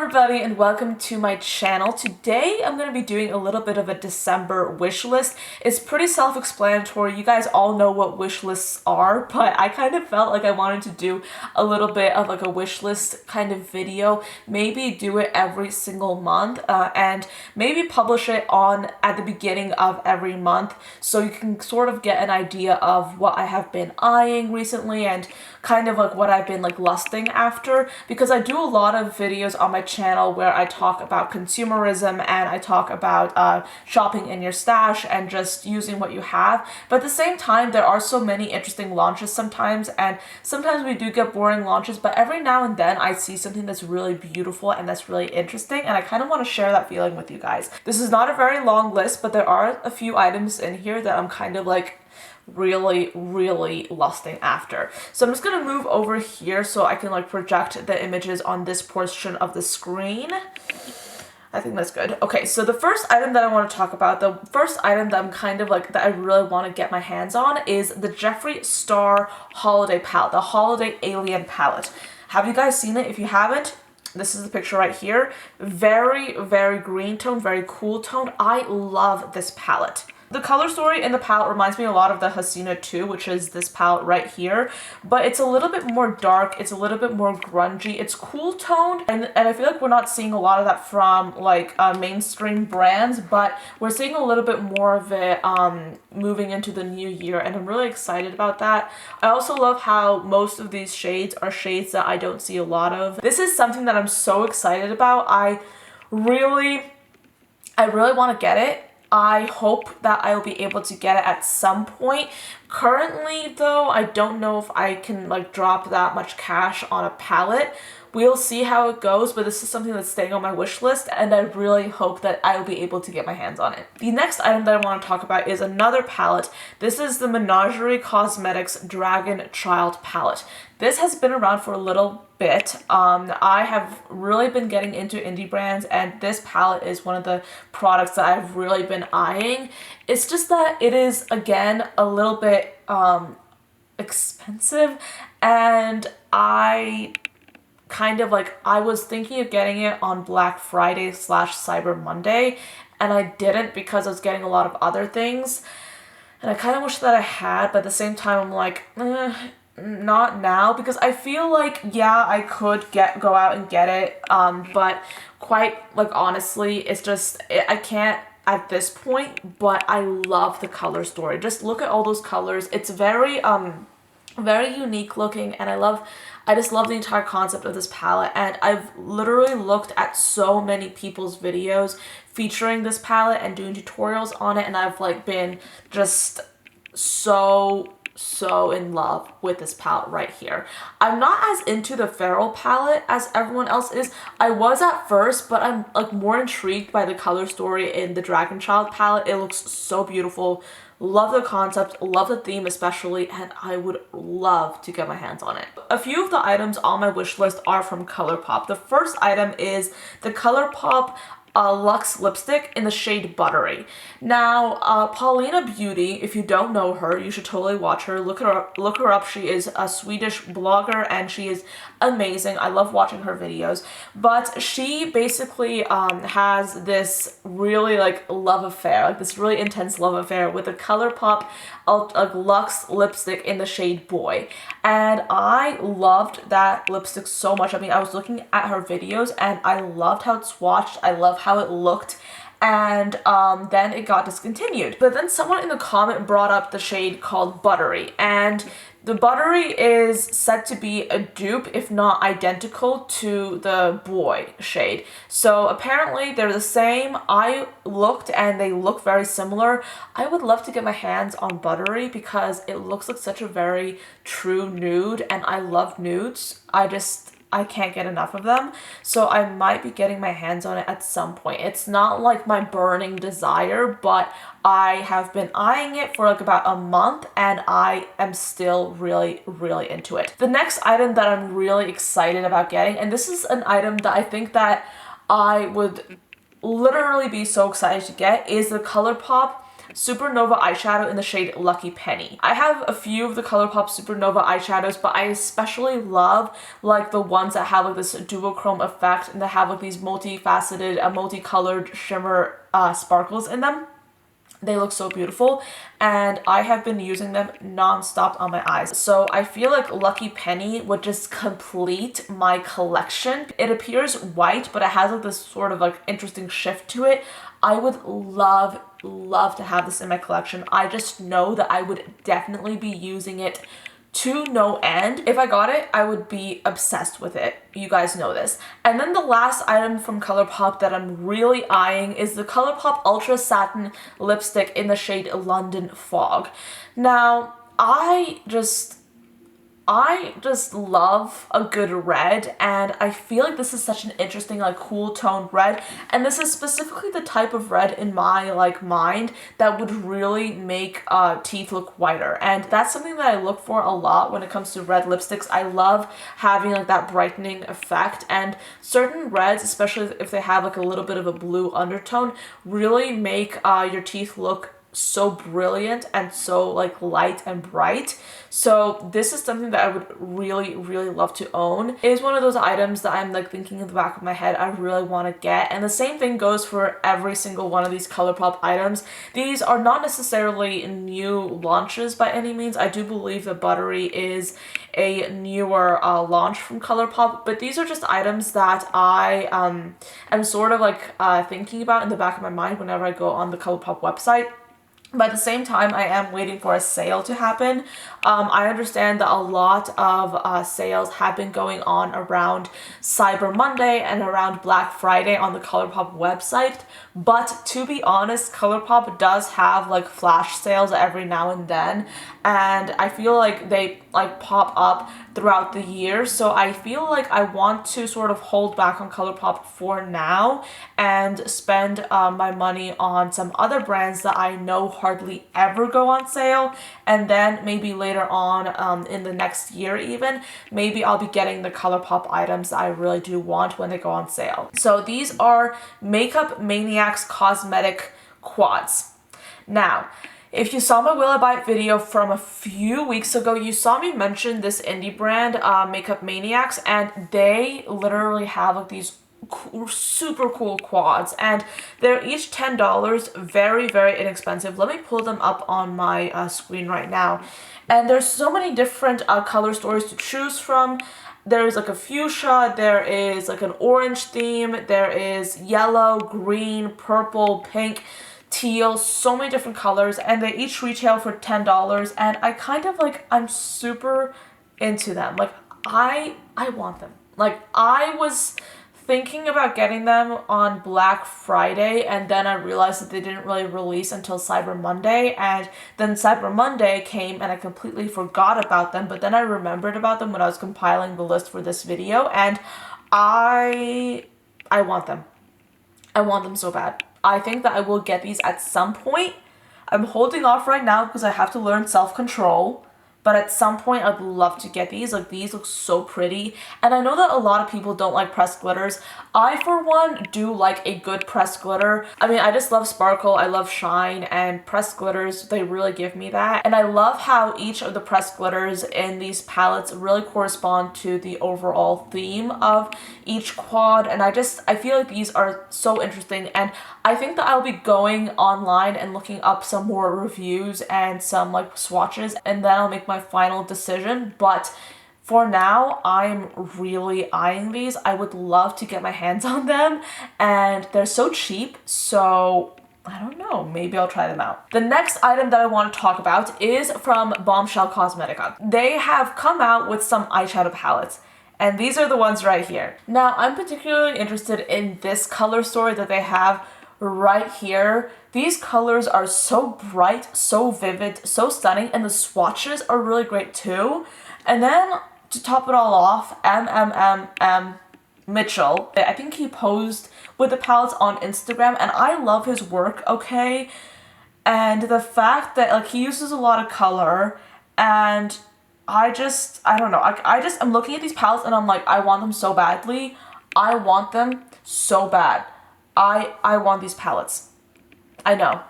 everybody and welcome to my channel. Today I'm going to be doing a little bit of a December wish list. It's pretty self-explanatory. You guys all know what wish lists are, but I kind of felt like I wanted to do a little bit of like a wish list kind of video. Maybe do it every single month and maybe publish it at the beginning of every month so you can sort of get an idea of what I have been eyeing recently and kind of like what I've been like lusting after, because I do a lot of videos on my channel where I talk about consumerism and I talk about shopping in your stash and just using what you have. But at the same time, there are so many interesting launches sometimes, and sometimes we do get boring launches, but every now and then I see something that's really beautiful and that's really interesting, and I kind of want to share that feeling with you guys. This is not a very long list, but there are a few items in here that I'm kind of like really lusting after. So I'm just gonna move over here so I can like project the images on this portion of the screen. I think that's good. Okay, so the first item that I want to talk about, the first item that I'm kind of like, that I really want to get my hands on is the Jeffree Star Holiday Palette, the Holiday Alien Palette. Have you guys seen it? If you haven't, this is the picture right here. Very green tone, very cool tone. I love this palette. The color story in the palette reminds me a lot of the Hasina 2, which is this palette right here, but it's a little bit more dark, it's a little bit more grungy, it's cool toned, and I feel like we're not seeing a lot of that from like mainstream brands, but we're seeing a little bit more of it moving into the new year, and I'm really excited about that. I also love how most of these shades are shades that I don't see a lot of. This is something that I'm so excited about. I really want to get it. I hope that I will be able to get it at some point. Currently though, I don't know if I can like drop that much cash on a palette. We'll see how it goes, but this is something that's staying on my wish list, and I really hope that I will be able to get my hands on it. The next item that I want to talk about is another palette. This is the Menagerie Cosmetics Dragon Child palette. This has been around for a little bit. I have really been getting into indie brands, and this palette is one of the products that I've really been eyeing. It's just that it is, again, a little bit expensive, and I was thinking of getting it on Black Friday / Cyber Monday, and I didn't because I was getting a lot of other things, and I kind of wish that I had, but at the same time I'm like, not now, because I feel like, yeah, I could go out and get it, but quite like honestly, it's just, I can't at this point, but I love the color story. Just look at all those colors. It's very unique looking, and I just love the entire concept of this palette, and I've literally looked at so many people's videos featuring this palette and doing tutorials on it, and I've like been just so in love with this palette right here. I'm not as into the Feral palette as everyone else is. I was at first, but I'm like more intrigued by the color story in the Dragon Child palette. It looks so beautiful. Love the concept, love the theme especially, and I would love to get my hands on it. A few of the items on my wish list are from Colourpop. The first item is the Colourpop Luxe lipstick in the shade Buttery. Now, Paulina Beauty, if you don't know her, you should totally watch her. Look her up. She is a Swedish blogger, and she is amazing. I love watching her videos. But she basically has this really like love affair, like this really intense love affair with the Colourpop Luxe lipstick in the shade Boy. And I loved that lipstick so much. I mean, I was looking at her videos and I loved how it swatched. I love how it looked, and then it got discontinued. But then someone in the comment brought up the shade called Buttery, and the Buttery is said to be a dupe, if not identical, to the Boy shade. So apparently they're the same. I looked and they look very similar. I would love to get my hands on Buttery because it looks like such a very true nude, and I love nudes. I can't get enough of them, so I might be getting my hands on it at some point. It's not like my burning desire, but I have been eyeing it for like about a month, and I am still really into it. The next item that I'm really excited about getting, and this is an item that I think that I would literally be so excited to get, is the Colourpop Supernova eyeshadow in the shade Lucky Penny. I have a few of the Colourpop Supernova eyeshadows, but I especially love like the ones that have like this duochrome effect and that have like these multifaceted, multicolored shimmer sparkles in them. They look so beautiful, and I have been using them non-stop on my eyes. So I feel like Lucky Penny would just complete my collection. It appears white, but it has like this sort of like interesting shift to it. I would love to have this in my collection. I just know that I would definitely be using it to no end. If I got it, I would be obsessed with it. You guys know this. And then the last item from Colourpop that I'm really eyeing is the Colourpop Ultra Satin Lipstick in the shade London Fog. Now, I just love a good red, and I feel like this is such an interesting like cool toned red, and this is specifically the type of red in my like mind that would really make teeth look whiter, and that's something that I look for a lot when it comes to red lipsticks. I love having like that brightening effect, and certain reds, especially if they have like a little bit of a blue undertone, really make your teeth look so brilliant and so like light and bright. So this is something that I would really love to own. It is one of those items that I'm like thinking in the back of my head I really want to get, and the same thing goes for every single one of these Colourpop items. These are not necessarily new launches by any means. I do believe that Buttery is a newer launch from Colourpop, but these are just items that I am sort of like thinking about in the back of my mind whenever I go on the Colourpop website. But at the same time, I am waiting for a sale to happen. I understand that a lot of sales have been going on around Cyber Monday and around Black Friday on the Colourpop website. But to be honest, Colourpop does have like flash sales every now and then, and I feel like they like pop up throughout the year. So I feel like I want to sort of hold back on Colourpop for now and spend my money on some other brands that I know hardly ever go on sale, and then maybe later on in the next year even, maybe I'll be getting the Colourpop items that I really do want when they go on sale. So these are Makeup Maniacs Cosmetic Quads. Now, if you saw my Will I Buy It video from a few weeks ago, you saw me mention this indie brand, Makeup Maniacs, and they literally have like these super cool quads, and they're each $10, very inexpensive. Let me pull them up on my screen right now, and there's so many different color stories to choose from. There's like a fuchsia, there is like an orange theme, there is yellow, green, purple, pink, teal, so many different colors, and they each retail for $10, and I kind of like, I'm super into them. Like I want them. Like I was thinking about getting them on Black Friday, and then I realized that they didn't really release until Cyber Monday, and then Cyber Monday came and I completely forgot about them, but then I remembered about them when I was compiling the list for this video, and I want them. I want them so bad. I think that I will get these at some point. I'm holding off right now because I have to learn self-control. But at some point, I'd love to get these. Like, these look so pretty. And I know that a lot of people don't like pressed glitters. I, for one, do like a good pressed glitter. I mean, I just love sparkle, I love shine, and pressed glitters, they really give me that. And I love how each of the pressed glitters in these palettes really correspond to the overall theme of each quad. And I feel like these are so interesting. And I think that I'll be going online and looking up some more reviews and some like swatches, and then I'll make my final decision. But for now, I'm really eyeing these. I would love to get my hands on them, and they're so cheap, so I don't know, maybe I'll try them out. The next item that I want to talk about is from Bombshell Cosmetica. They have come out with some eyeshadow palettes, and these are the ones right here. Now, I'm particularly interested in this color story that they have right here. These colors are so bright, so vivid, so stunning, and the swatches are really great too. And then to top it all off, Mitchell, I think he posed with the palettes on Instagram, and I love his work, okay? And the fact that like he uses a lot of color, and I don't know, I'm looking at these palettes and I'm like, I want them so badly. I want them so bad. I want these palettes. I know.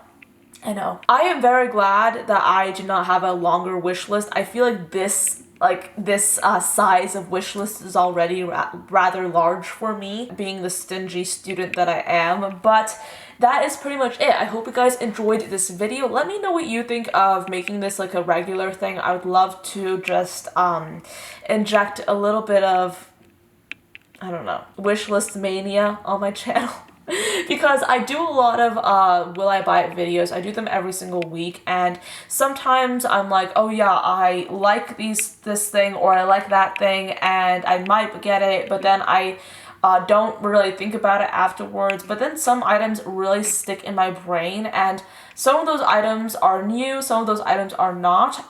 I know. I am very glad that I did not have a longer wish list. I feel like this size of wish list is already rather large for me, being the stingy student that I am. But that is pretty much it. I hope you guys enjoyed this video. Let me know what you think of making this like a regular thing. I would love to just inject a little bit of, I don't know, wish list mania on my channel. Because I do a lot of will I buy it videos. I do them every single week, and sometimes I'm like, oh yeah, I like this thing, or I like that thing, and I might get it, but then I don't really think about it afterwards. But then some items really stick in my brain, and some of those items are new, some of those items are not.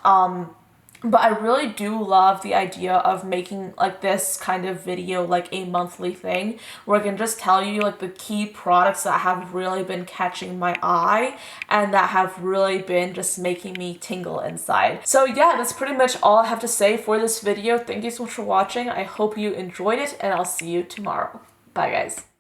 But I really do love the idea of making like this kind of video like a monthly thing where I can just tell you like the key products that have really been catching my eye and that have really been just making me tingle inside. So yeah, that's pretty much all I have to say for this video. Thank you so much for watching. I hope you enjoyed it, and I'll see you tomorrow. Bye guys.